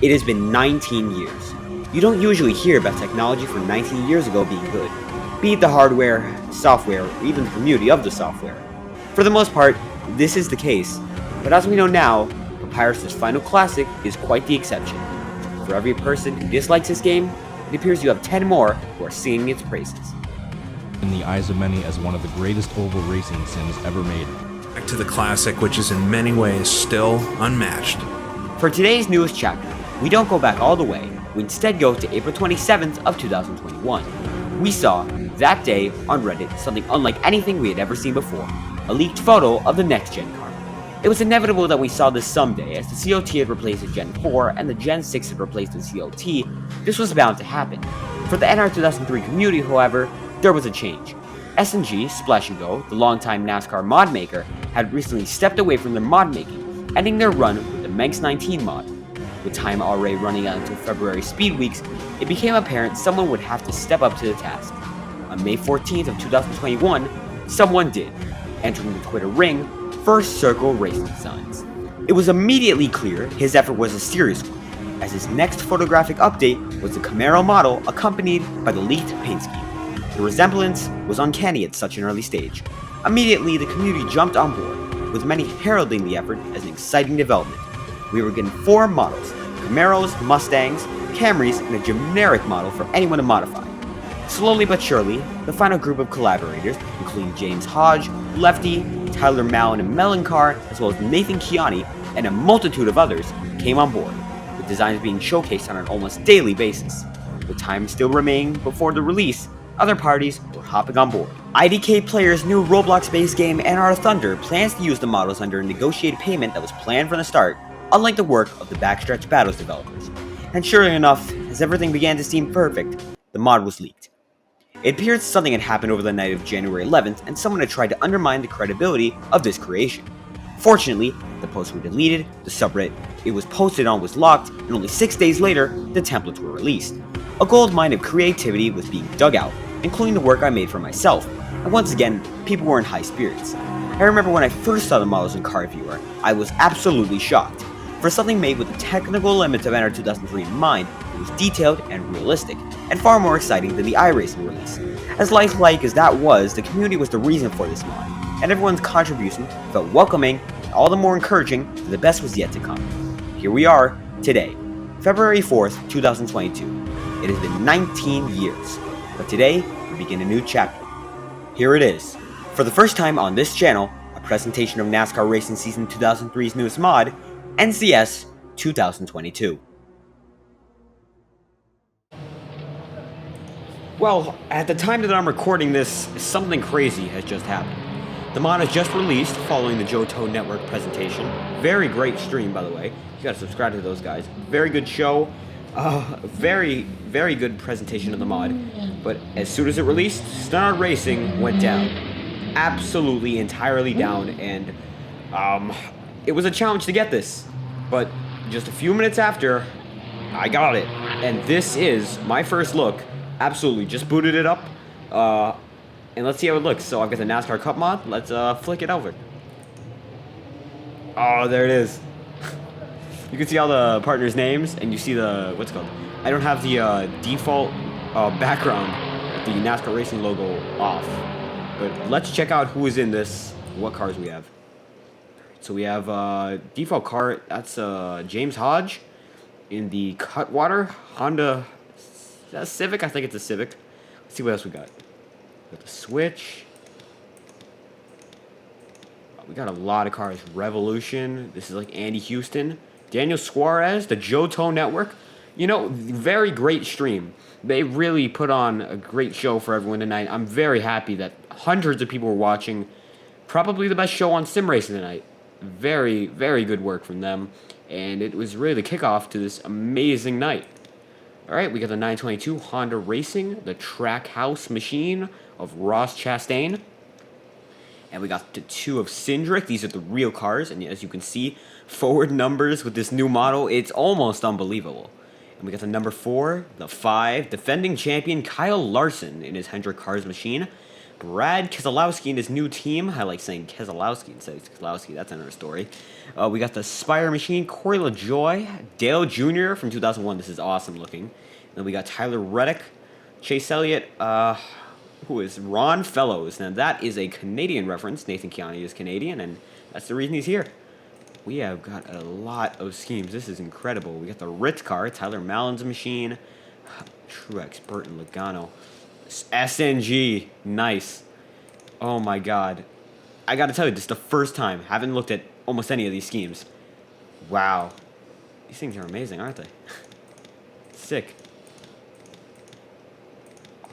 It has been 19 years. You don't usually hear about technology from 19 years ago being good, be it the hardware, software, or even the community of the software. For the most part, this is the case, but as we know now, Papyrus' final classic is quite the exception. For every person who dislikes this game, it appears you have 10 more who are singing its praises. In the eyes of many as one of the greatest oval racing sims ever made. Back to the classic, which is in many ways still unmatched. For today's newest chapter, we don't go back all the way, we instead go to April 27th of 2021. We saw, that day, on Reddit, something unlike anything we had ever seen before, a leaked photo of the next Gen car. It was inevitable that we saw this someday, as the COT had replaced the Gen 4 and the Gen 6 had replaced the COT. This was bound to happen. For the NR2003 community, however, there was a change. S&G, Splash & Go, the longtime NASCAR mod maker, had recently stepped away from their mod making, ending their run with the Manx 19 mod. With time already running out until February Speed Weeks, it became apparent someone would have to step up to the task. On May 14th of 2021, someone did, entering the Twitter ring, First Circle Racing Signs. It was immediately clear his effort was a serious one, as his next photographic update was the Camaro model accompanied by the leaked paint scheme. The resemblance was uncanny at such an early stage. Immediately, the community jumped on board, with many heralding the effort as an exciting development. We were getting 4 models, Camaros, Mustangs, Camrys, and a generic model for anyone to modify. Slowly but surely, the final group of collaborators, including James Hodge, Lefty, Tyler Mallon and Melancar, as well as Nathan Kiani, and a multitude of others, came on board, with designs being showcased on an almost daily basis. With time still remaining before the release, other parties were hopping on board. IDK Player's new Roblox-based game NR Thunder plans to use the models under a negotiated payment that was planned from the start, unlike the work of the Backstretch Battles developers. And sure enough, as everything began to seem perfect, the mod was leaked. It appears something had happened over the night of January 11th, and someone had tried to undermine the credibility of this creation. Fortunately, the posts were deleted, the subreddit it was posted on was locked, and only 6 days later, the templates were released. A gold mine of creativity was being dug out, including the work I made for myself, and once again, people were in high spirits. I remember when I first saw the models in Car Viewer, I was absolutely shocked. For something made with the technical limits of NR 2003 in mind, it was detailed and realistic, and far more exciting than the iRacing release. As lifelike as that was, the community was the reason for this mod, and everyone's contribution felt welcoming and all the more encouraging that the best was yet to come. Here we are, today, February 4th, 2022. It has been 19 years, but today we begin a new chapter. Here it is. For the first time on this channel, a presentation of NASCAR Racing Season 2003's newest mod, NCS 2022. Well, at the time that I'm recording this, something crazy has just happened. The mod is just released following the Johto Network presentation. Very great stream, by the way. You gotta subscribe to those guys. Very good show. Very good presentation of the mod. But as soon as it released, NASCAR Racing went down. Absolutely, entirely down, and it was a challenge to get this. But just a few minutes after, I got it. And this is my first look. Absolutely, just booted it up. And let's see how it looks. So I've got the NASCAR Cup mod. Let's flick it over. Oh, there it is. You can see all the partners' names, and you see the, what's it called? I don't have the default background, the NASCAR Racing logo off. But let's check out who is in this, what cars we have. So we have default car, that's James Hodge in the Cutwater Honda Civic. I think it's a Civic. Let's see what else we got. We got the Switch. We got a lot of cars. Revolution. This is like Andy Houston. Daniel Suarez, the Johto Network. You know, very great stream. They really put on a great show for everyone tonight. I'm very happy that hundreds of people were watching. Probably the best show on sim racing tonight. Very good work from them. And it was really the kickoff to this amazing night. Alright, we got the 922 Honda Racing, the Trackhouse Machine of Ross Chastain. And we got the 2 of Cindric. These are the real cars. And as you can see, forward numbers with this new model, it's almost unbelievable. And we got the number 4, the 5, defending champion Kyle Larson in his Hendrick Cars machine. Brad Keselowski and his new team. I like saying Keselowski instead of Keselowski. That's another story. We got the Spire Machine, Corey LaJoy, Dale Jr. from 2001. This is awesome looking. Then we got Tyler Reddick, Chase Elliott, who is Ron Fellows. Now that is a Canadian reference. Nathan Keani is Canadian, and that's the reason he's here. We have got a lot of schemes. This is incredible. We got the Ritz car, Tyler Mallon's machine, Truex, Burton, Logano, SNG, nice. Oh my god. I gotta tell you, this is the first time. Haven't looked at almost any of these schemes. Wow. These things are amazing, aren't they? Sick.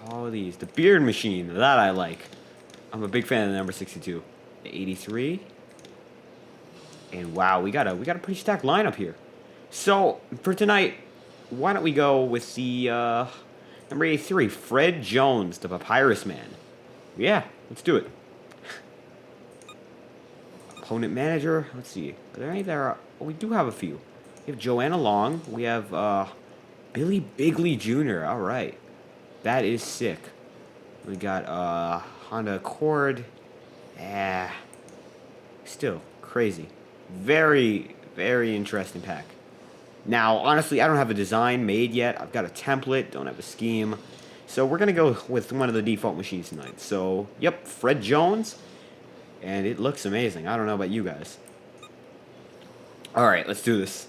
All these. The Beard Machine, that I like. I'm a big fan of the number 62. The 83. And wow, we got a pretty stacked lineup here. So, for tonight, why don't we go with the number 83, Fred Jones, the Papyrus Man. Yeah, let's do it. Opponent manager, let's see. Are there any there? Oh, we do have a few. We have Joanna Long. We have Billy Bigley Jr. All right. That is sick. We got Honda Accord. Still crazy. Very, very interesting pack. Now, honestly, I don't have a design made yet. I've got a template, don't have a scheme. So we're going to go with one of the default machines tonight. So, yep, Fred Jones. And it looks amazing. I don't know about you guys. All right, let's do this.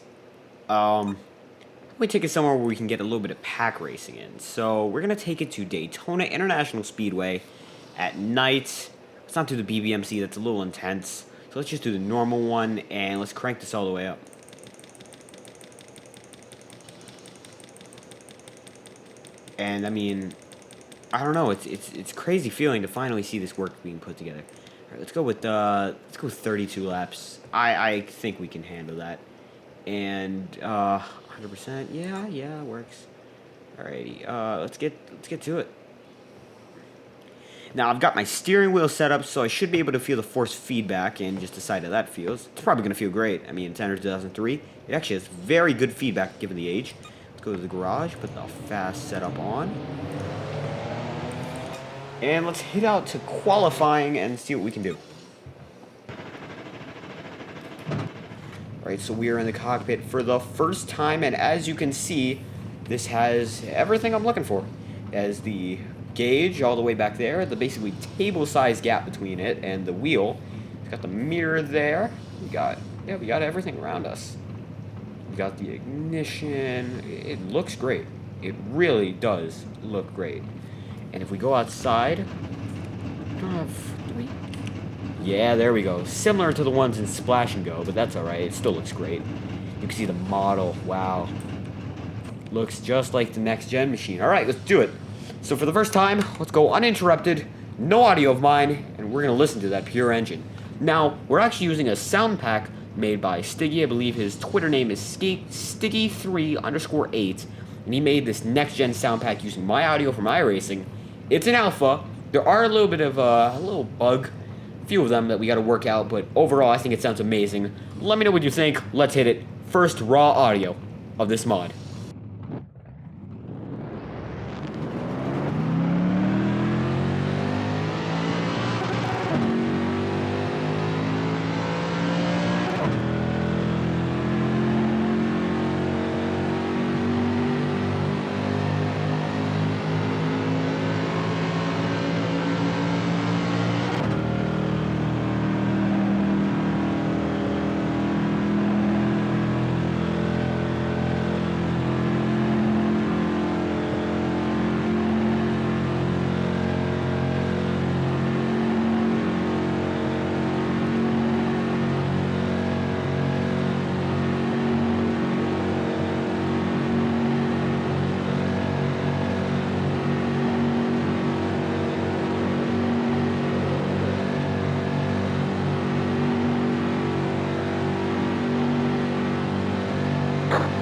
We take it somewhere where we can get a little bit of pack racing in. So we're going to take it to Daytona International Speedway at night. Let's not do the BBMC. That's a little intense. So let's just do the normal one, and let's crank this all the way up. And I mean, I don't know. It's crazy feeling to finally see this work being put together. All right, let's go with 32 laps. I think we can handle that. And 100%. Yeah, it works. Alrighty. Let's get to it. Now I've got my steering wheel set up, so I should be able to feel the force feedback and just decide how that feels. It's probably gonna feel great. I mean, it's NR 2003. It actually has very good feedback given the age. Let's go to the garage, put the fast setup on. And let's head out to qualifying and see what we can do. Alright, so we are in the cockpit for the first time, and as you can see, this has everything I'm looking for. It has the gauge all the way back there, the basically table-sized gap between it and the wheel. It's got the mirror there. We got everything around us. We got the ignition. It looks great. It really does look great. And if we go outside, yeah, there we go. Similar to the ones in Splash and Go, but that's alright. It still looks great. You can see the model. Wow. Looks just like the next gen machine. Alright, let's do it. So for the first time, let's go uninterrupted, no audio of mine, and we're going to listen to that pure engine. Now, we're actually using a sound pack made by Stiggy. I believe his Twitter name is Stiggy3_8, and he made this next-gen sound pack using my audio from iRacing. It's an alpha. There are a little bit of a little bug, a few of them that we got to work out, but overall, I think it sounds amazing. Let me know what you think. Let's hit it. First, raw audio of this mod.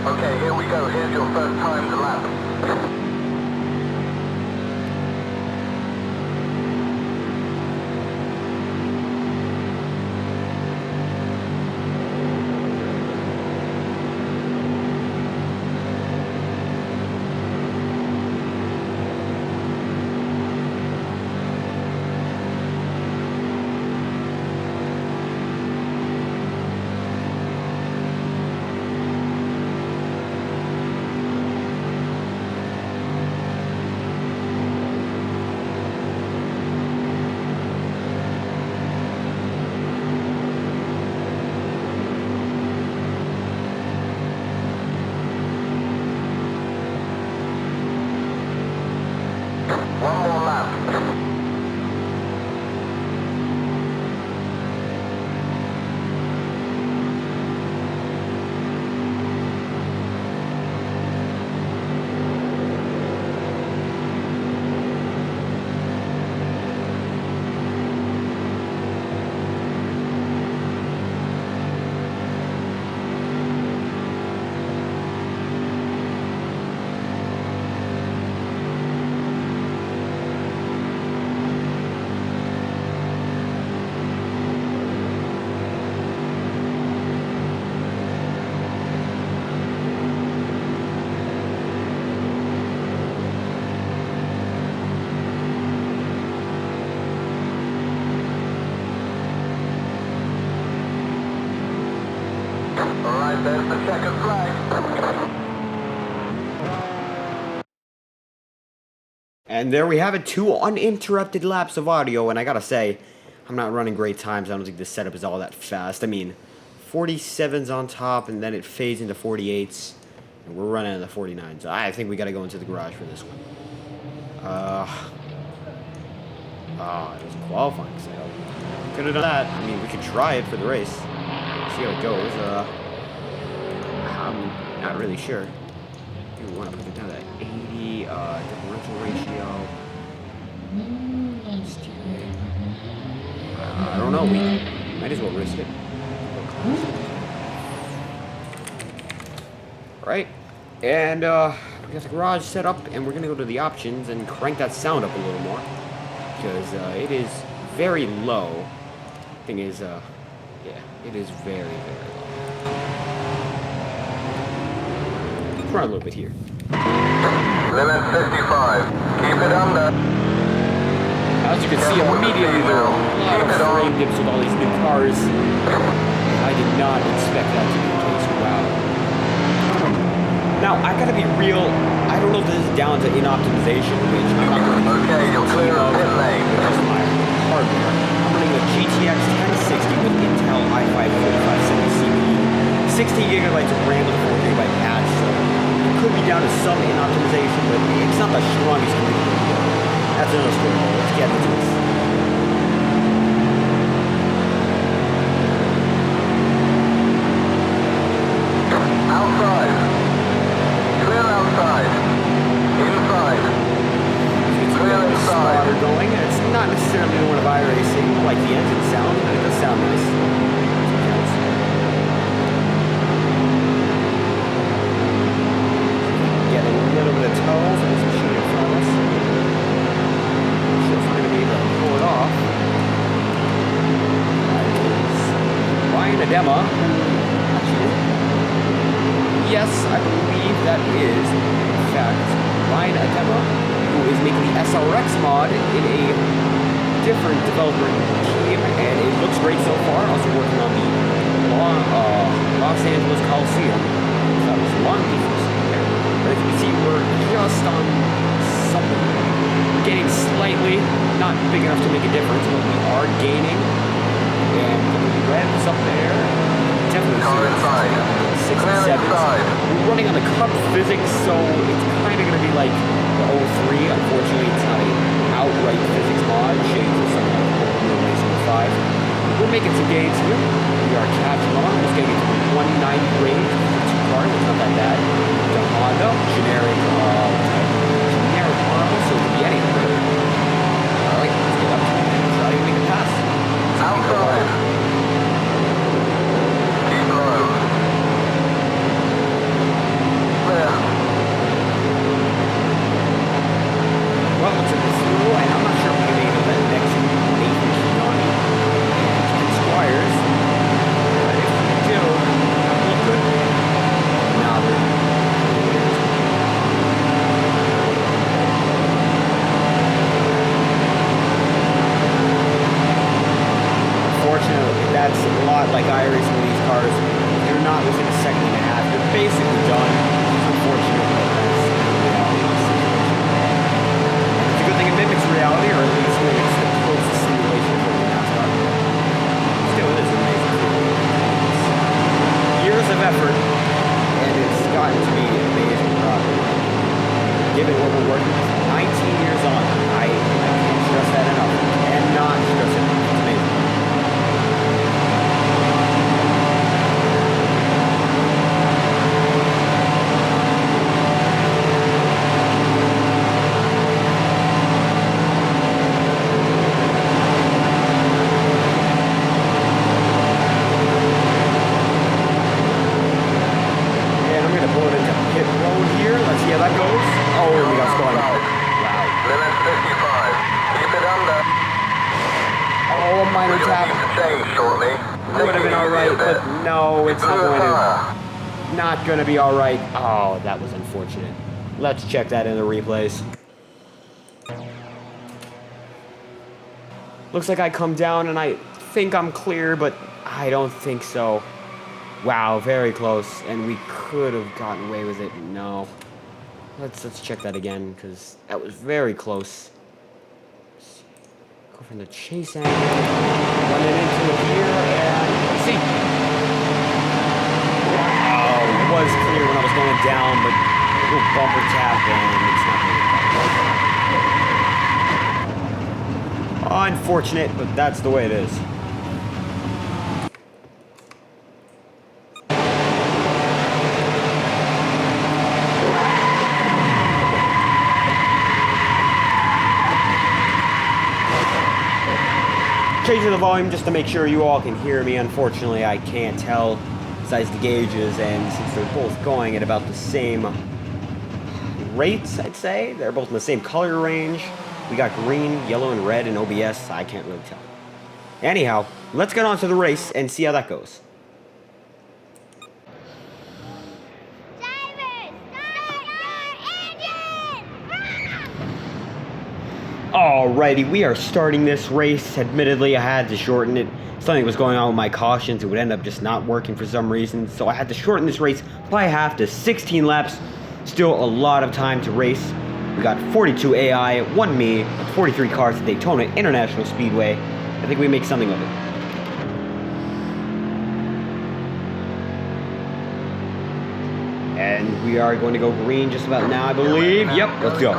Okay, here we go. Here's your first time to lap. checkered flag. And there we have it, 2 uninterrupted laps of audio, and I gotta say, I'm not running great times. I don't think this setup is all that fast. I mean, 47's on top, and then it fades into 48s, and we're running in the 49s. I think we gotta go into the garage for this one. It was a qualifying sale. Could have done that. I mean, we could try it for the race. See how it goes. I'm not really sure. I think we want to put it down to 80, differential ratio. I don't know. We might as well risk it. Right. And we got the garage set up, and we're gonna go to the options and crank that sound up a little more because it is very low. Thing is, yeah, it is very, very low. Let's run a little bit here. Limit 55. Keep it under. As you can see, immediately there are a lot of frame dips with all these new cars. I did not expect that to be the case. Wow. Now, I gotta be real, I don't know if this is down to inoptimization, which I'm not going to Okay, you're clear of pit lane. That's my hardware. I'm running a GTX 1060 with Intel i5-4570 CPU, 16 gigabytes of RAM with a 4 gigabyte patch, so it could be down to some inoptimization, but it's not the strongest computer. That's another story. Let's get into this. Outside. Clear outside. Inside. It's Clear really inside. spotter going. It's not necessarily one of iRacing. I like the engine sound, but it does sound nice. Get a little bit of tow from this machine in front of us. Not sure if we're going to be able to pull it off. That is Ryan Adema. Actually, yes, I believe that is, in fact, Ryan Adema, who is making the SRX mod in a different developer team, and it looks great so far. Also working on the Los Angeles Coliseum. That was Long Beach. But as you can see, we're just on something. We're gaining slightly, not big enough to make a difference, but we are gaining. And the revs up there. Definitely Car inside. 6 and 7. We're running on the Cup physics, so it's kind of going to be like the 03. Unfortunately, it's not an outright physics mod. Shades of something like the Racing 5. We're making some gains here. We are catching on. Just getting into the 190 range. 2 cars. It's not that bad. The Honda, generic model, so it could be anything really. Alright, let's get up to it and try to make a pass. Outside. Keep low. Clear. Well, looks like it's through, and I'm not sure if we can make the next 8 machine on it. And 10 squires. But if we do, we could. Now we're. Unfortunately, that's a lot like iRacing with these cars. You're not within a second and a half. You're basically done. Unfortunately, that's the reality of the situation. It's a good thing it mimics reality, or at least mimics the closest simulation for the NASCAR. Still, it is amazing. It's years of effort, and it's gotten to be an amazing product. Given what we're working with, 19 years on, I can't stress that enough. And not stress it enough. It's amazing. Minor tap. Would have been alright, but no, it's not going to be alright. Oh, that was unfortunate. Let's check that in the replays. Looks like I come down and I think I'm clear, but I don't think so. Wow, very close, and we could have gotten away with it. No. Let's check that again, because that was very close. Go from the chase angle, running into it here, and see. Wow, it was clear when I was going down, but a little bumper tap, and it's not really unfortunate, but that's the way it is. Changing the volume just to make sure you all can hear me. Unfortunately, I can't tell besides the gauges, and since they're both going at about the same rates, I'd say, they're both in the same color range. We got green, yellow, and red in OBS. I can't really tell. Anyhow, let's get on to the race and see how that goes. Alrighty, we are starting this race. Admittedly, I had to shorten it. Something was going on with my cautions. It would end up just not working for some reason. So I had to shorten this race by half to 16 laps. Still a lot of time to race. We got 42 AI, 1 me, 43 cars at Daytona International Speedway. I think we make something of it. And we are going to go green just about now, I believe. Yep, let's go.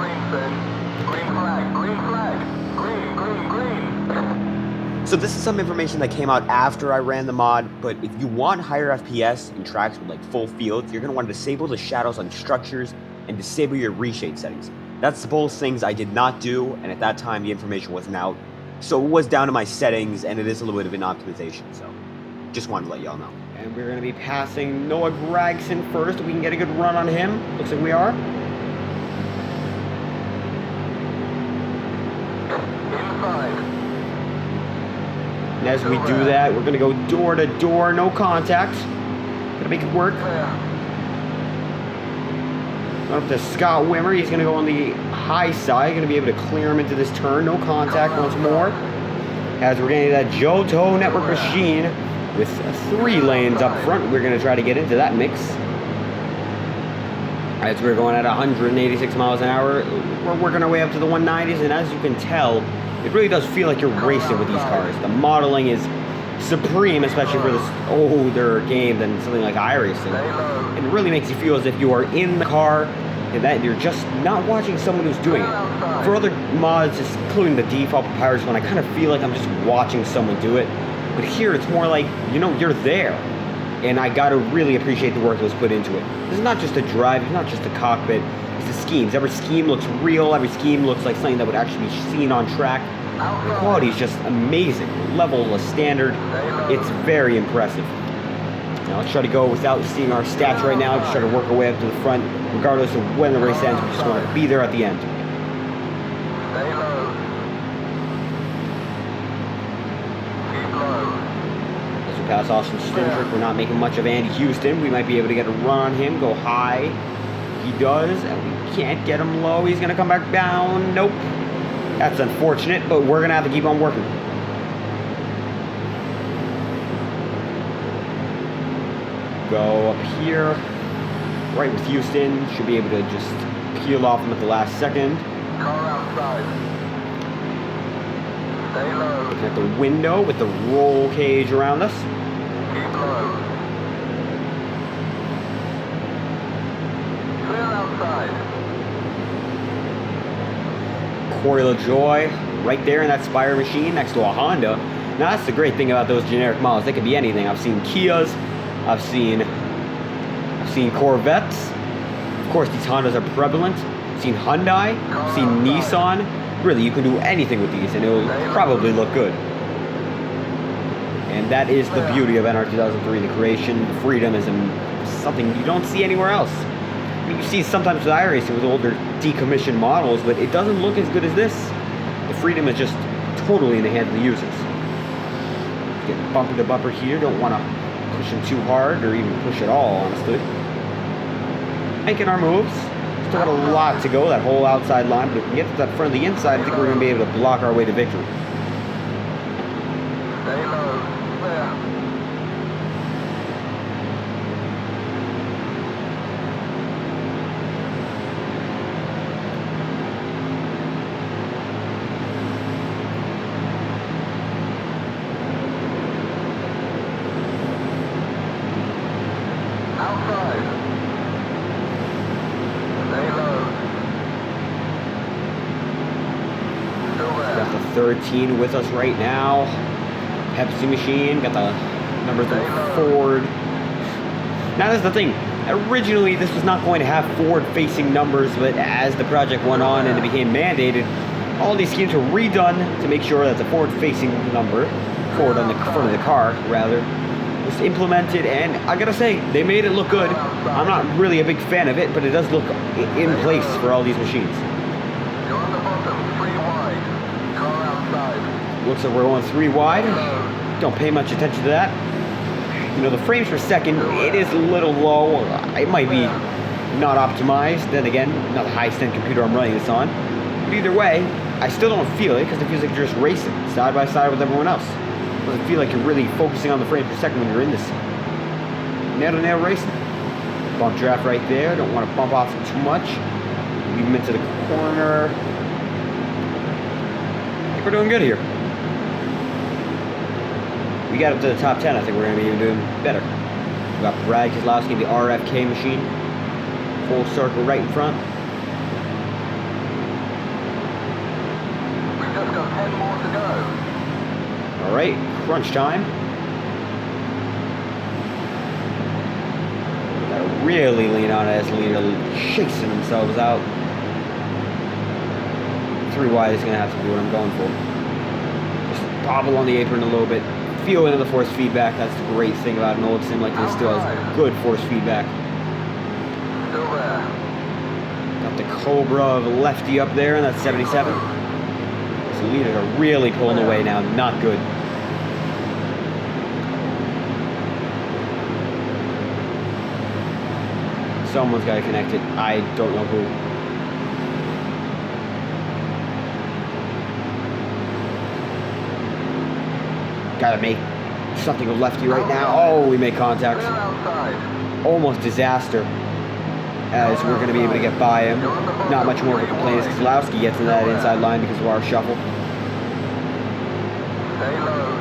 So this is some information that came out after I ran the mod, but if you want higher FPS in tracks with like full fields, you're going to want to disable the shadows on structures and disable your reshade settings. That's both things I did not do, and at that time the information wasn't out. So it was down to my settings, and it is a little bit of an optimization, so just wanted to let y'all know. And we're going to be passing Noah Gragson first. We can get a good run on him. Looks like we are. And as we do that, we're going to go door to door, no contact. Gonna make it work. Going up to Scott Wimmer. He's going to go on the high side. Going to be able to clear him into this turn. No contact once more. As we're getting that Johto Network machine with 3 lanes up front. We're going to try to get into that mix. As we're going at 186 miles an hour, we're working our way up to the 190s, and as you can tell, it really does feel like you're racing with these cars. The modeling is supreme, especially for this older game than something like iRacing. It really makes you feel as if you are in the car and that you're just not watching someone who's doing it. For other mods, just including the default Papyrus one, I kind of feel like I'm just watching someone do it. But here, it's more like, you know, you're there. And I gotta really appreciate the work that was put into it. This is not just a drive, it's not just a cockpit, it's the schemes. Every scheme looks real, every scheme looks like something that would actually be seen on track. The quality is just amazing. The level, the standard, it's very impressive. Now let's try to go without seeing our stats right now, just try to work our way up to the front. Regardless of when the race ends, we just want to be there at the end. Stay low. Keep low. As we pass Austin Stendrick, we're not making much of Andy Houston. We might be able to get a run on him, go high. He does, and we can't get him low. He's going to come back down. Nope. That's unfortunate, but we're going to have to keep on working. Go up here, right with Houston. Should be able to just peel off him at the last second. Car outside. Stay low. Looking at the window with the roll cage around us. Keep low. Clear outside. Corey LaJoy right there in that Spire machine next to a Honda. Now that's the great thing about those generic models. They could be anything. I've seen Kias, I've seen Corvettes. Of course, these Hondas are prevalent. I've seen Hyundai, I've seen Nissan. Really, you can do anything with these, and it will probably look good. And that is the beauty of NR2003. The creation, the freedom is something you don't see anywhere else. I mean, you see sometimes with iRacing with older decommissioned models, but it doesn't look as good as this. The freedom is just totally in the hands of the users. Get bumper to bumper here. Don't want to push them too hard or even push at all, honestly. Making our moves. Still got a lot to go, that whole outside line, but if we can get to that front of the inside, I think we're going to be able to block our way to victory. Stay low. Clear. NR13 with us right now. Pepsi machine, got the numbers of Ford. Now that's the thing. Originally, this was not going to have forward-facing numbers, but as the project went on and it became mandated, all these schemes were redone to make sure that the forward-facing number, forward on the front of the car, rather, was implemented, and I gotta say, they made it look good. I'm not really a big fan of it, but it does look in place for all these machines. You're on the bottom, 3 wide. Car outside. Looks like we're going 3 wide. Don't pay much attention to that. You know, the frames per second, it is a little low. It might be not optimized. Then again, not the highest end computer I'm running this on. But either way, I still don't feel it because it feels like you're just racing side by side with everyone else. It doesn't feel like you're really focusing on the frames per second when you're in this nail-to-nail racing. Bump draft right there. Don't want to bump off too much. Leave him into the corner. I think we're doing good here. We got up to the top 10, I think we're going to be even doing better. We got Brad Keselowski, the RFK machine. Full circle right in front. We've just got 10 more to go. Alright, crunch time. Gotta really lean on it as the leader chasing themselves out. 3 wide is going to have to be what I'm going for. Just bobble on the apron a little bit. Feel into the force feedback. That's the great thing about an old sim like this. Still has good force feedback. Still there. Got the Cobra of lefty up there, and that's 77. This leaders are really pulling away now. Not good. Someone's got to connect it. I don't know who. Gotta make something of lefty right now. Oh, we made contact. Clear outside. Almost disaster. As we're going to be able to get by him. Not much more of a complaint as Keselowski gets in that inside line because of our shuffle. Stay low.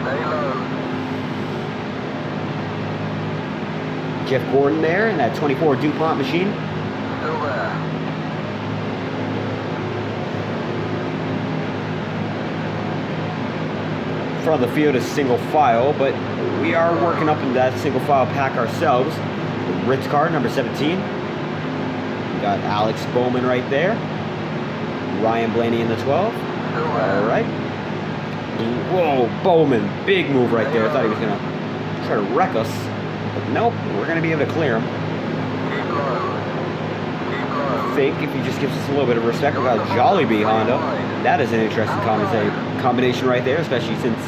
Stay low. Jeff Gordon there in that 24 DuPont machine. Still there. Front of the field is single file, but we are working up into that single file pack ourselves. The Ritz car, number 17. We got Alex Bowman right there. Ryan Blaney in the 12. All right. Whoa, Bowman. Big move right there. I thought he was going to try to wreck us. But nope, we're going to be able to clear him. Keep low. Keep low. I think if he just gives us a little bit of respect, we got Jollibee Honda. That is an interesting combination right there, especially since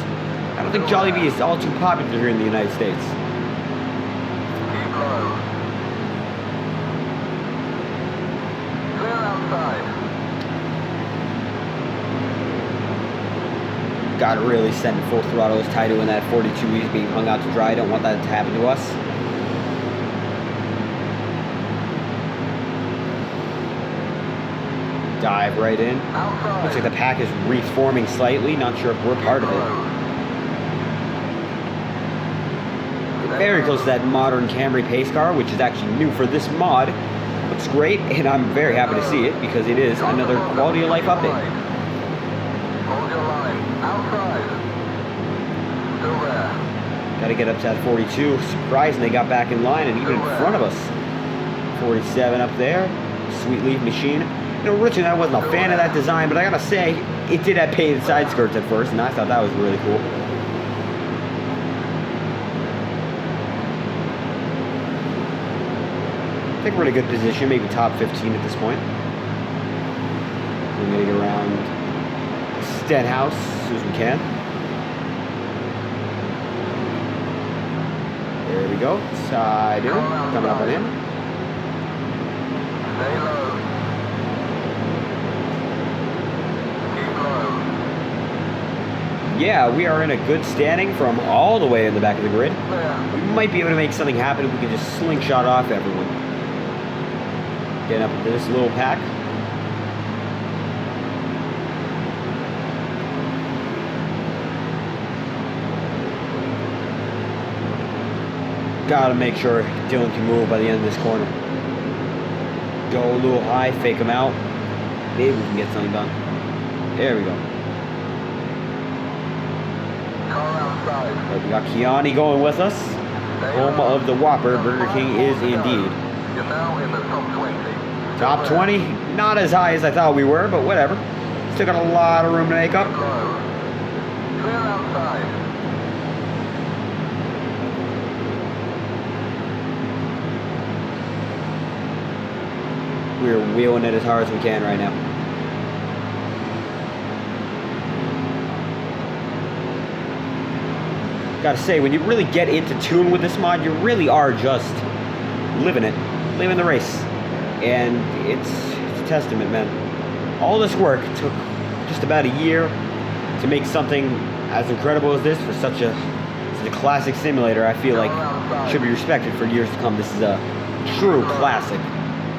I don't think Jollibee is all too popular here in the United States. Keep low. Clear outside. Gotta really send it full throttle as Taito in that 42 is being hung out to dry. Don't want that to happen to us. Dive right in. Outside. Looks like the pack is reforming slightly. Not sure if we're part of it. Very close to that modern Camry pace car, which is actually new for this mod. Looks great, and I'm very happy to see it because it is another quality of life update. Hold your line. Outside. Still there. Got to get up to that 42. Surprising they got back in line and even in front of us. 47 up there. Sweet leaf machine. You know, originally I wasn't a fan of that design, but I gotta say, it did have painted side skirts at first, and I thought that was really cool. I think we're in a good position, maybe top 15 at this point. We're getting around Stenhouse as soon as we can. There we go. Side in, coming up on him. Stay low. Yeah, we are in a good standing from all the way in the back of the grid. We might be able to make something happen if we can just slingshot off everyone. Getting up into this little pack. Gotta make sure Dylan can move by the end of this corner. Go a little high, fake him out. Maybe we can get something done. There we go. Car outside. Right, we got Kiani going with us. Home of the Whopper. Burger King is indeed. You're now in the top 20. Top 20, not as high as I thought we were, but whatever. Still got a lot of room to make up. Low. Clear outside. We're wheeling it as hard as we can right now. Gotta say, when you really get into tune with this mod, you really are just living it, living the race. And it's a testament, man. All this work took just about a year to make something as incredible as this for such a classic simulator. I feel like should be respected for years to come. This is a true classic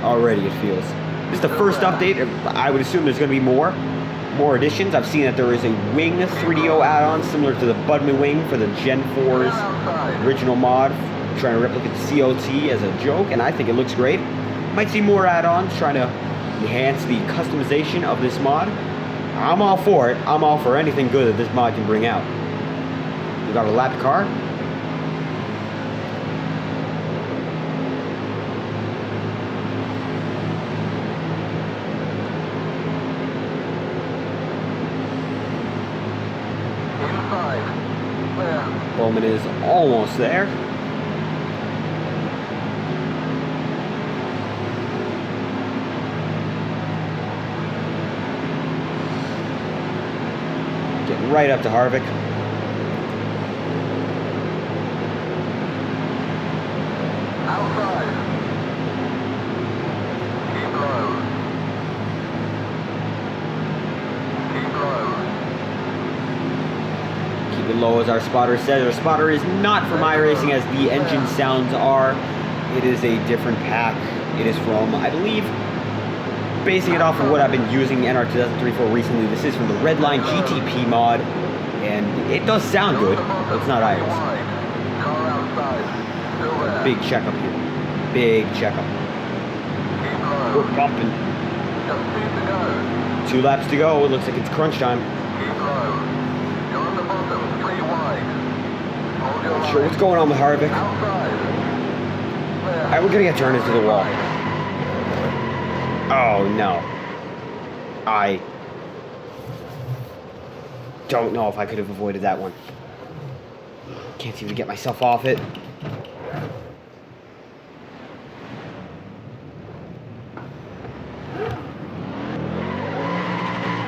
already, it feels. This is the first update. I would assume there's going to be more additions. I've seen that there is a Wing 3DO add-on similar to the Budman Wing for the Gen 4's original mod, trying to replicate the COT as a joke, and I think it looks great. Might see more add-ons trying to enhance the customization of this mod. I'm all for it. I'm all for anything good that this mod can bring out. We got a lapped car. Inside. Clear. Bowman is almost there. Getting right up to Harvick. Outside. Keep low. Keep low. Keep it low, as our spotter says. Our spotter is not from iRacing, as the engine sounds are. It is a different pack. It is from, I believe, basing it off of what I've been using NR2003 for recently. This is from the Redline GTP mod, and it does sound good, but it's not iRacing. Wide. Car outside. Still there. Big checkup here. Big checkup. Keep low. We're bumping. Just need to go. 2 laps to go. It looks like it's crunch time. Keep low. You're on the bottom. 3 wide. Hold your Not sure what's line. going on with Harvick. Outside. Clear. Alright, we're gonna get turned into the wall. Oh no. I don't know if I could have avoided that one. Can't seem to get myself off it.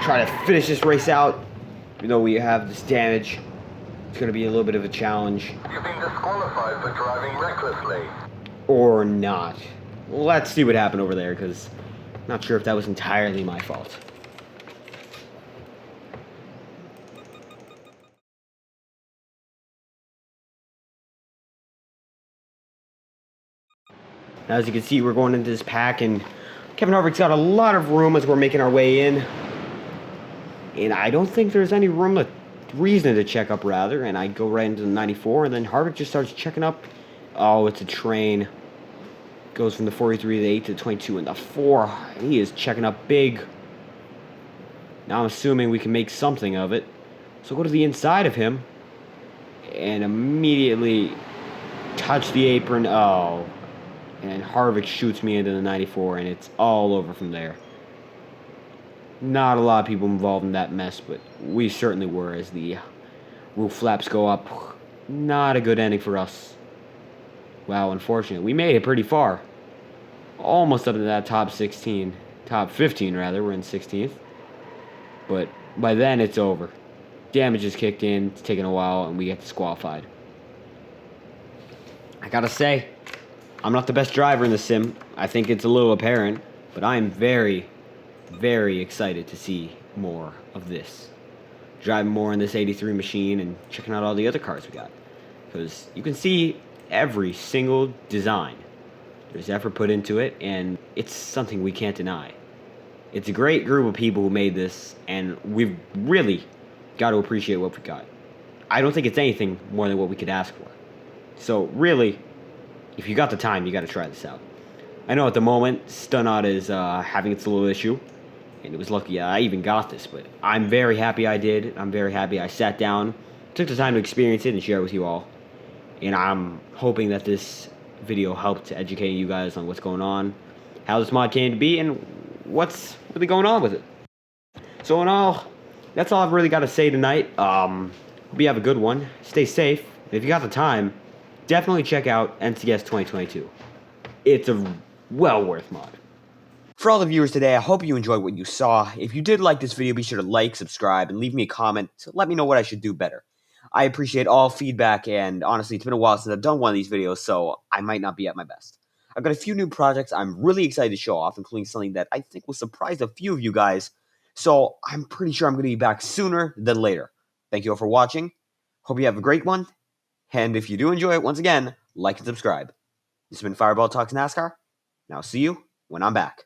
Try to finish this race out, even though we have this damage. It's gonna be a little bit of a challenge. You've been disqualified for driving recklessly. Or not. Let's see what happened over there, because I'm not sure if that was entirely my fault. Now, as you can see, we're going into this pack, and Kevin Harvick's got a lot of room as we're making our way in. And I don't think there's any reason to check up, rather. And I go right into the 94, and then Harvick just starts checking up. Oh, it's a train. Goes from the 43 to the 8 to the 22 and the 4. He is checking up big. Now I'm assuming we can make something of it. So go to the inside of him and immediately touch the apron. Oh. And Harvick shoots me into the 94, and it's all over from there. Not a lot of people involved in that mess, but we certainly were as the roof flaps go up. Not a good ending for us. Wow, unfortunate. We made it pretty far. Almost up to that top 16. Top 15, rather. We're in 16th. But by then, it's over. Damage is kicked in. It's taken a while, and we get disqualified. I gotta say, I'm not the best driver in the sim. I think it's a little apparent. But I am very, very excited to see more of this. Driving more in this 83 machine and checking out all the other cars we got. Because you can see every single design. There's effort put into it, and it's something we can't deny. It's a great group of people who made this, and we've really got to appreciate what we got. I don't think it's anything more than what we could ask for. So really, if you got the time, you got to try this out. I know at the moment, Stunot is having its little issue, and it was lucky I even got this, but I'm very happy I did. I'm very happy I sat down, took the time to experience it and share it with you all. And I'm hoping that this video helped educate you guys on what's going on, how this mod came to be, and what's really going on with it. So in all, that's all I've really got to say tonight. Hope you have a good one. Stay safe. And if you got the time, definitely check out NCS 2022. It's a well worth mod. For all the viewers today, I hope you enjoyed what you saw. If you did like this video, be sure to like, subscribe, and leave me a comment to let me know what I should do better. I appreciate all feedback, and honestly, it's been a while since I've done one of these videos, so I might not be at my best. I've got a few new projects I'm really excited to show off, including something that I think will surprise a few of you guys, so I'm pretty sure I'm going to be back sooner than later. Thank you all for watching. Hope you have a great one, and if you do enjoy it, once again, like and subscribe. This has been Fireball Talks NASCAR, and I'll see you when I'm back.